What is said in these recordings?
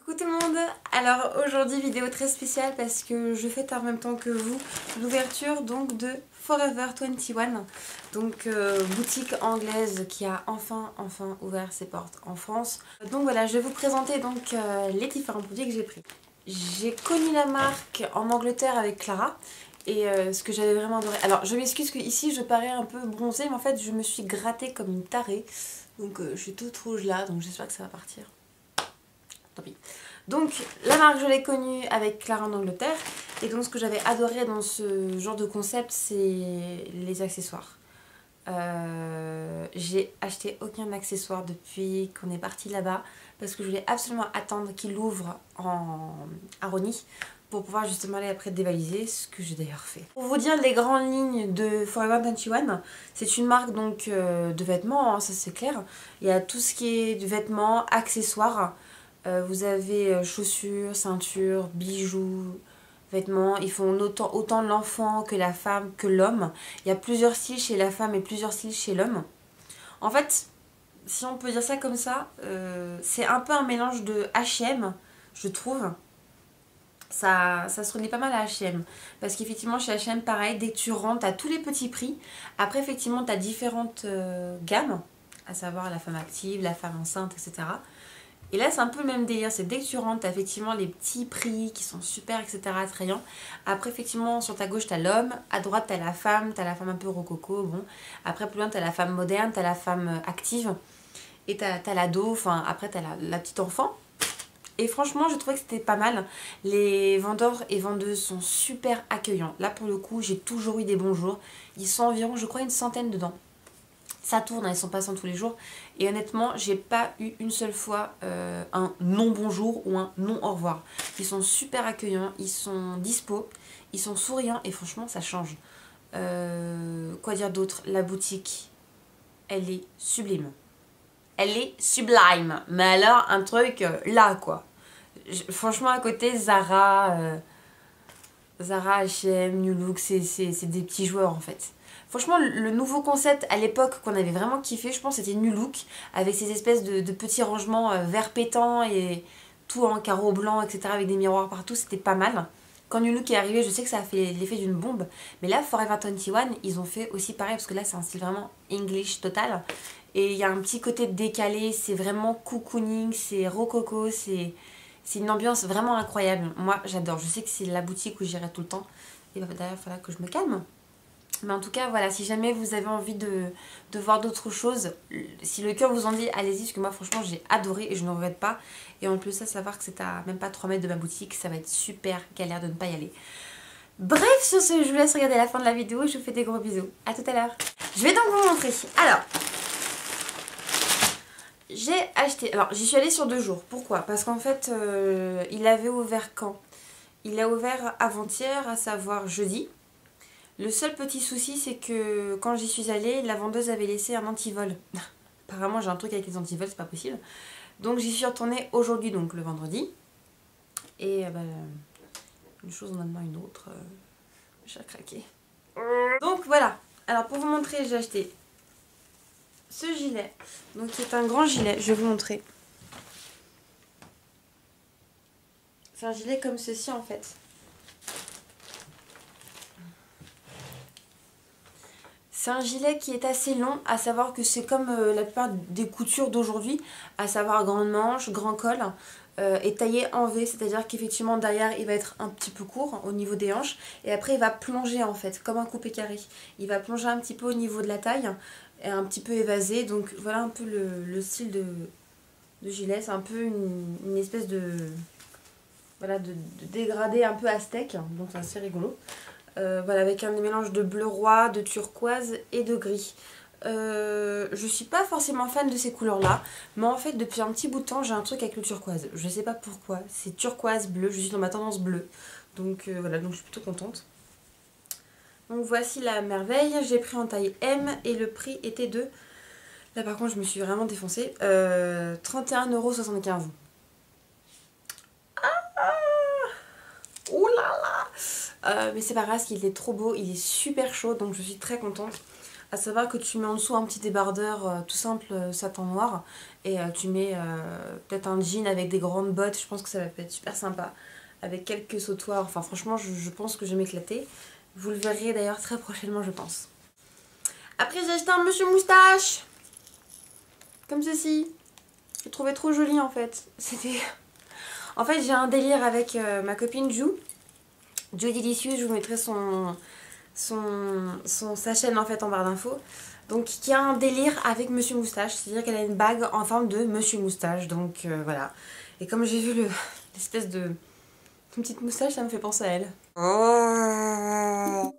Coucou tout le monde. Alors aujourd'hui vidéo très spéciale parce que je fête en même temps que vous l'ouverture donc de Forever 21, donc boutique anglaise qui a enfin ouvert ses portes en France. Donc voilà, je vais vous présenter donc les différents produits que j'ai pris. J'ai connu la marque en Angleterre avec Clara et ce que j'avais vraiment adoré. Alors je m'excuse que ici je parais un peu bronzée, mais en fait je me suis grattée comme une tarée, donc je suis toute rouge là, donc j'espère que ça va partir. Tant pis. Donc la marque je l'ai connue avec Clara en Angleterre et donc ce que j'avais adoré dans ce genre de concept c'est les accessoires. J'ai acheté aucun accessoire depuis qu'on est parti là-bas parce que je voulais absolument attendre qu'il ouvre à Rony pour pouvoir justement aller après dévaliser, ce que j'ai d'ailleurs fait. Pour vous dire les grandes lignes de Forever 21, c'est une marque donc de vêtements, hein, ça c'est clair. Il y a tout ce qui est du vêtements, accessoires. Vous avez chaussures, ceintures, bijoux, vêtements. Ils font autant l'enfant que la femme que l'homme. Il y a plusieurs styles chez la femme et plusieurs styles chez l'homme. En fait, si on peut dire ça comme ça, c'est un peu un mélange de H&M, je trouve. Ça se relie pas mal à H&M. Parce qu'effectivement, chez H&M, pareil, dès que tu rentres, t'as tous les petits prix. Après, effectivement, t'as différentes gammes, à savoir la femme active, la femme enceinte, etc. Et là c'est un peu le même délire, c'est dès que tu rentres, t'as effectivement les petits prix qui sont super, etc. attrayants. Après effectivement sur ta gauche t'as l'homme, à droite t'as la femme un peu rococo, bon. Après plus loin t'as la femme moderne, t'as la femme active, et t'as l'ado, enfin après t'as la petite enfant. Et franchement je trouvais que c'était pas mal, les vendeurs et vendeuses sont super accueillants. Là pour le coup j'ai toujours eu des bons jours, ils sont environ je crois une centaine dedans. Ça tourne, ils sont passants tous les jours. Et honnêtement, j'ai pas eu une seule fois un non bonjour ou un non au revoir. Ils sont super accueillants, ils sont dispo, ils sont souriants et franchement, ça change. Quoi dire d'autre? La boutique, elle est sublime. Elle est sublime. Mais alors, un truc là, quoi. Franchement, à côté, Zara, H&M, New Look, c'est des petits joueurs en fait. Franchement, le nouveau concept à l'époque qu'on avait vraiment kiffé, je pense, c'était New Look, avec ces espèces de petits rangements vert pétant et tout en carreau blanc, etc., avec des miroirs partout, c'était pas mal. Quand New Look est arrivé, je sais que ça a fait l'effet d'une bombe, mais là, Forever 21, ils ont fait aussi pareil, parce que là, c'est un style vraiment English total, et il y a un petit côté décalé, c'est vraiment cocooning, c'est rococo, c'est une ambiance vraiment incroyable. Moi, j'adore. Je sais que c'est la boutique où j'irai tout le temps. Et bah, d'ailleurs, il faudra que je me calme. Mais en tout cas, voilà, si jamais vous avez envie de voir d'autres choses, si le cœur vous en dit, allez-y, parce que moi, franchement, j'ai adoré et je ne regrette pas. Et en plus, ça, savoir que c'est à même pas 3 mètres de ma boutique, ça va être super galère de ne pas y aller. Bref, sur ce, je vous laisse regarder la fin de la vidéo et je vous fais des gros bisous. À tout à l'heure. Je vais donc vous montrer. Alors, j'ai acheté, alors j'y suis allée sur 2 jours, pourquoi? Parce qu'en fait il avait ouvert quand? Il a ouvert avant-hier, à savoir jeudi. Le seul petit souci c'est que quand j'y suis allée, la vendeuse avait laissé un antivol. Apparemment j'ai un truc avec les antivols, c'est pas possible. Donc j'y suis retournée aujourd'hui, donc le vendredi. Et une chose en amenant une autre, j'ai craqué. Donc voilà, alors pour vous montrer, j'ai acheté ce gilet, donc qui est un grand gilet, je vais vous montrer. C'est un gilet comme ceci en fait. C'est un gilet qui est assez long, à savoir que c'est comme la plupart des coutures d'aujourd'hui, à savoir grande manche, grand col, et taillé en V, c'est-à-dire qu'effectivement derrière il va être un petit peu court au niveau des hanches, et après il va plonger en fait, comme un coupé carré. Il va plonger un petit peu au niveau de la taille, et un petit peu évasé, donc voilà un peu le style de gilet, c'est un peu une espèce de, voilà, de dégradé un peu aztèque, donc c'est assez rigolo. Voilà, avec un mélange de bleu roi, de turquoise et de gris. Je suis pas forcément fan de ces couleurs là, mais en fait depuis un petit bout de temps j'ai un truc avec le turquoise, je sais pas pourquoi, c'est turquoise bleu, je suis dans ma tendance bleue, donc voilà, donc je suis plutôt contente. Donc voici la merveille, j'ai pris en taille M et le prix était de, là par contre je me suis vraiment défoncée, 31,75 €. Ouh là là. Mais c'est pas grave, parce qu'il est trop beau, il est super chaud, donc je suis très contente. À savoir que tu mets en dessous un petit débardeur tout simple satin noir et tu mets peut-être un jean avec des grandes bottes, je pense que ça va être super sympa. Avec quelques sautoirs, enfin franchement je pense que je vais m'éclater. Vous le verrez d'ailleurs très prochainement je pense. Après j'ai acheté un monsieur moustache comme ceci. Je le trouvais trop joli en fait. C'était... En fait j'ai un délire avec ma copine Ju Délicieux, je vous mettrai sa chaîne en fait en barre d'infos. Donc qui a un délire avec Monsieur Moustache, c'est-à-dire qu'elle a une bague en forme de Monsieur Moustache, donc voilà. Et comme j'ai vu l'espèce de une petite moustache, ça me fait penser à elle. Oh.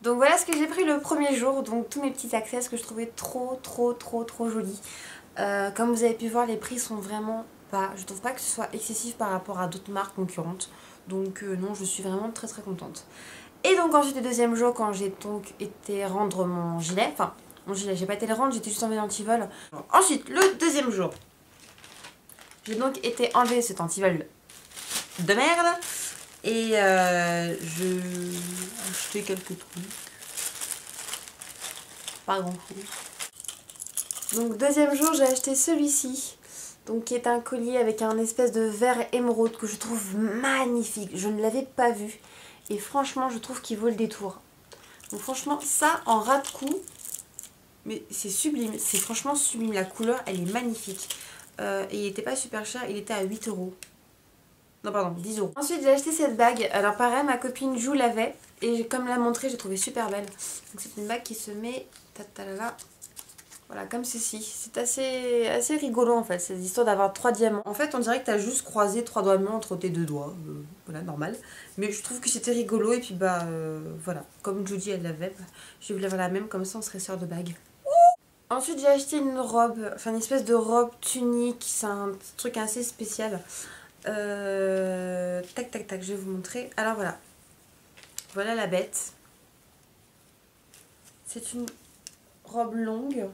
Donc voilà ce que j'ai pris le premier jour, donc tous mes petits accessoires que je trouvais trop jolis. Comme vous avez pu voir, les prix sont vraiment bas. Je trouve pas que ce soit excessif par rapport à d'autres marques concurrentes. Donc non, je suis vraiment très contente. Et donc ensuite le deuxième jour, quand j'ai donc été rendre mon gilet, enfin mon gilet, j'ai pas été le rendre, j'étais juste enlevée l'antivol. Ensuite, le deuxième jour, j'ai donc été enlever cet antivol de merde. Et j'ai acheté quelques trucs. Pas grand chose. Donc deuxième jour j'ai acheté celui-ci. Donc qui est un collier avec un espèce de vert émeraude que je trouve magnifique. Je ne l'avais pas vu. Et franchement je trouve qu'il vaut le détour. Donc franchement ça en ras de cou. Mais c'est sublime. C'est franchement sublime. La couleur elle est magnifique. Et il n'était pas super cher. Il était à 8 €. Non pardon, 10 €. Ensuite j'ai acheté cette bague. Alors pareil, ma copine Jou l'avait. Et comme l'a montré, j'ai trouvé super belle. Donc c'est une bague qui se met... Voilà, comme ceci. C'est assez rigolo en fait, cette histoire d'avoir 3 diamants. En fait, on dirait que tu as juste croisé 3 diamants entre tes 2 doigts. Voilà, normal. Mais je trouve que c'était rigolo et puis bah voilà. Comme Judy elle l'avait, bah, je vais vous l'avoir la même, comme ça on serait sœurs de bague. Ensuite j'ai acheté une robe, enfin une espèce de robe tunique. C'est un truc assez spécial. Tac, je vais vous montrer. Alors voilà. Voilà la bête. C'est une robe longue.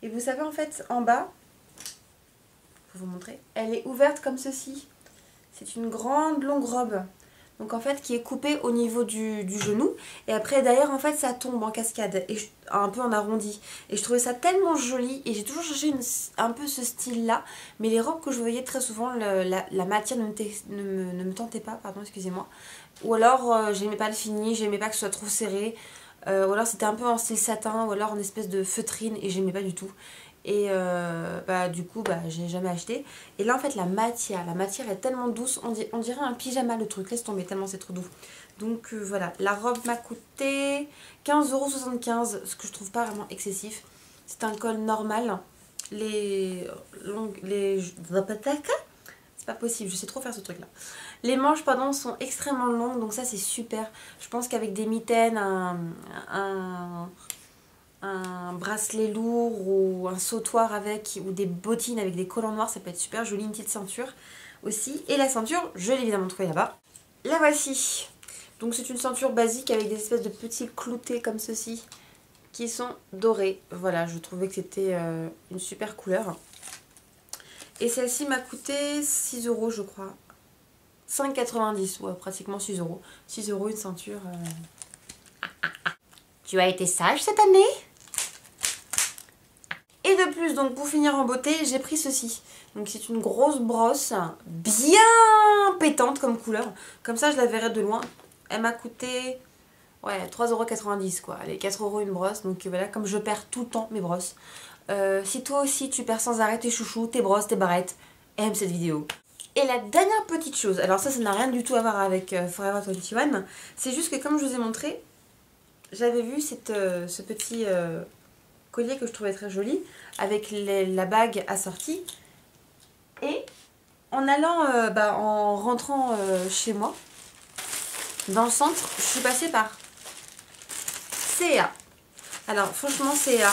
Et vous savez en fait en bas, je vais vous montrer, elle est ouverte comme ceci. C'est une grande longue robe. Donc en fait qui est coupée au niveau du genou. Et après derrière en fait ça tombe en cascade. Et un peu en arrondi. Et je trouvais ça tellement joli. Et j'ai toujours cherché un peu ce style là. Mais les robes que je voyais très souvent, la matière ne me tentait pas. Pardon, excusez-moi. Ou alors j'aimais pas le fini. J'aimais pas que ce soit trop serré. Ou alors c'était un peu en style satin. Ou alors en espèce de feutrine. Et j'aimais pas du tout. Et bah, du coup, bah, j'ai jamais acheté. Et là, en fait, la matière est tellement douce. On dirait un pyjama, le truc. Laisse tomber, tellement c'est trop doux. Donc voilà, la robe m'a coûté 15,75 €, ce que je trouve pas vraiment excessif. C'est un col normal. C'est pas possible, je sais trop faire ce truc là. Les manches pardon sont extrêmement longues, donc ça c'est super. Je pense qu'avec des mitaines, un bracelet lourd ou un sautoir avec, ou des bottines avec des collants noirs, ça peut être super joli. Une petite ceinture aussi. Et la ceinture, je l'ai évidemment trouvée là-bas. La voici. Donc c'est une ceinture basique avec des espèces de petits cloutés comme ceci qui sont dorés. Voilà, je trouvais que c'était une super couleur. Et celle-ci m'a coûté 6 € je crois. 5,90 €, ouais, pratiquement 6 €. 6 € une ceinture. Tu as été sage cette année? Et de plus, donc pour finir en beauté, j'ai pris ceci. Donc c'est une grosse brosse bien pétante comme couleur. Comme ça je la verrai de loin. Elle m'a coûté ouais, 3,90 € quoi. Allez, 4 € une brosse. Donc voilà, comme je perds tout le temps mes brosses. Si toi aussi tu perds sans arrêt tes chouchous, tes brosses, tes barrettes, aime cette vidéo. Et la dernière petite chose, alors ça n'a rien du tout à voir avec Forever 21. C'est juste que comme je vous ai montré, j'avais vu ce petit... collier que je trouvais très joli avec la bague assortie et en allant en rentrant chez moi Dans le centre, je suis passée par CA. Alors franchement CA,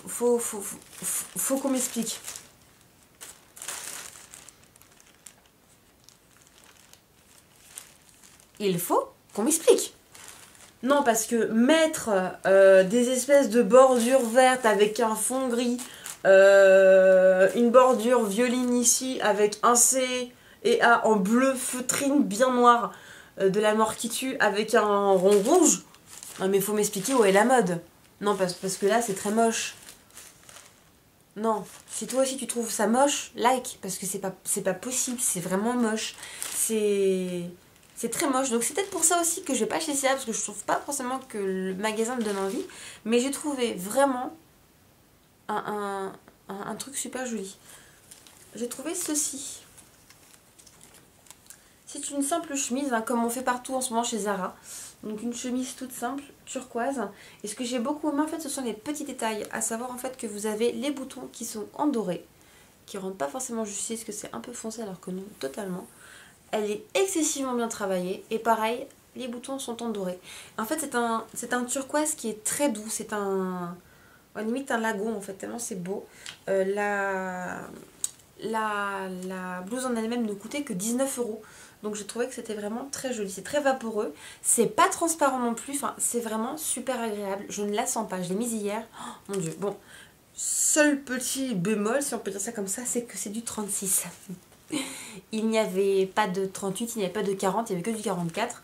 faut qu'on m'explique. Il faut qu'on m'explique. Non, parce que mettre des espèces de bordures vertes avec un fond gris, une bordure violine ici avec un C et A en bleu feutrine bien noir, de la mort qui tue avec un rond rouge. Non mais faut m'expliquer où est la mode. Non, parce que là c'est très moche. Non, si toi aussi tu trouves ça moche, like, parce que c'est pas possible, c'est vraiment moche. C'est très moche, donc c'est peut-être pour ça aussi que je vais pas chez CA, parce que je trouve pas forcément que le magasin me donne envie. Mais j'ai trouvé vraiment un truc super joli. J'ai trouvé ceci. C'est une simple chemise, hein, comme on fait partout en ce moment chez Zara. Donc une chemise toute simple, turquoise. Et ce que j'ai beaucoup aimé en fait, ce sont les petits détails. À savoir en fait que vous avez les boutons qui sont en doré, qui rendent pas forcément justice, parce que c'est un peu foncé alors que non, totalement. Elle est excessivement bien travaillée. Et pareil, les boutons sont en doré. En fait c'est un turquoise qui est très doux. C'est un... limite un lagon en fait, tellement c'est beau. La blouse en elle-même ne coûtait que 19 €. Donc je trouvais que c'était vraiment très joli. C'est très vaporeux. C'est pas transparent non plus. Enfin, c'est vraiment super agréable. Je ne la sens pas. Je l'ai mise hier. Oh mon dieu. Bon, seul petit bémol, si on peut dire ça comme ça, c'est que c'est du 36. Il n'y avait pas de 38, il n'y avait pas de 40, il n'y avait que du 44.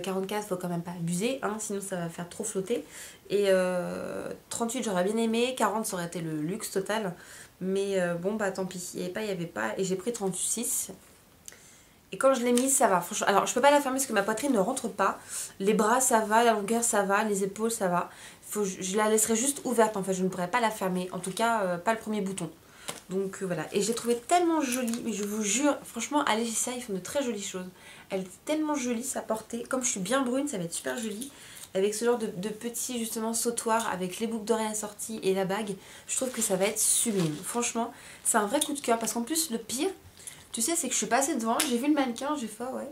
44, faut quand même pas abuser, hein, sinon ça va faire trop flotter. Et 38, j'aurais bien aimé. 40, ça aurait été le luxe total. Mais bon, bah tant pis. Il n'y avait pas. Et j'ai pris 36. Et quand je l'ai mise, ça va. Franchement, alors, je peux pas la fermer parce que ma poitrine ne rentre pas. Les bras, ça va. La longueur, ça va. Les épaules, ça va. Je la laisserai juste ouverte. En fait, je ne pourrais pas la fermer. En tout cas, pas le premier bouton. Donc voilà. Et je l'ai trouvée tellement jolie. Mais je vous jure, franchement, allez chez ça, ils font de très jolies choses. Elle est tellement jolie, sa portée. Comme je suis bien brune, ça va être super joli. Avec ce genre de petits justement sautoirs avec les boucles d'oreilles assorties et la bague. Je trouve que ça va être sublime. Franchement, c'est un vrai coup de cœur. Parce qu'en plus, le pire, tu sais, c'est que je suis passée devant, j'ai vu le mannequin, j'ai fait ouais.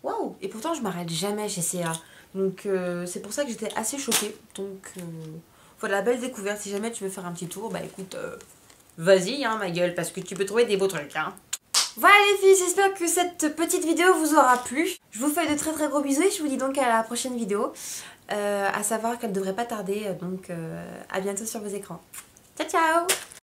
Waouh! Et pourtant, je m'arrête jamais chez CA. Donc, c'est pour ça que j'étais assez choquée. Donc, voilà, belle découverte. Si jamais tu veux faire un petit tour, bah écoute, vas-y, hein, ma gueule, parce que tu peux trouver des beaux trucs, hein. Voilà les filles, j'espère que cette petite vidéo vous aura plu. Je vous fais de très très gros bisous et je vous dis donc à la prochaine vidéo. À savoir qu'elle devrait pas tarder, donc à bientôt sur vos écrans. Ciao ciao!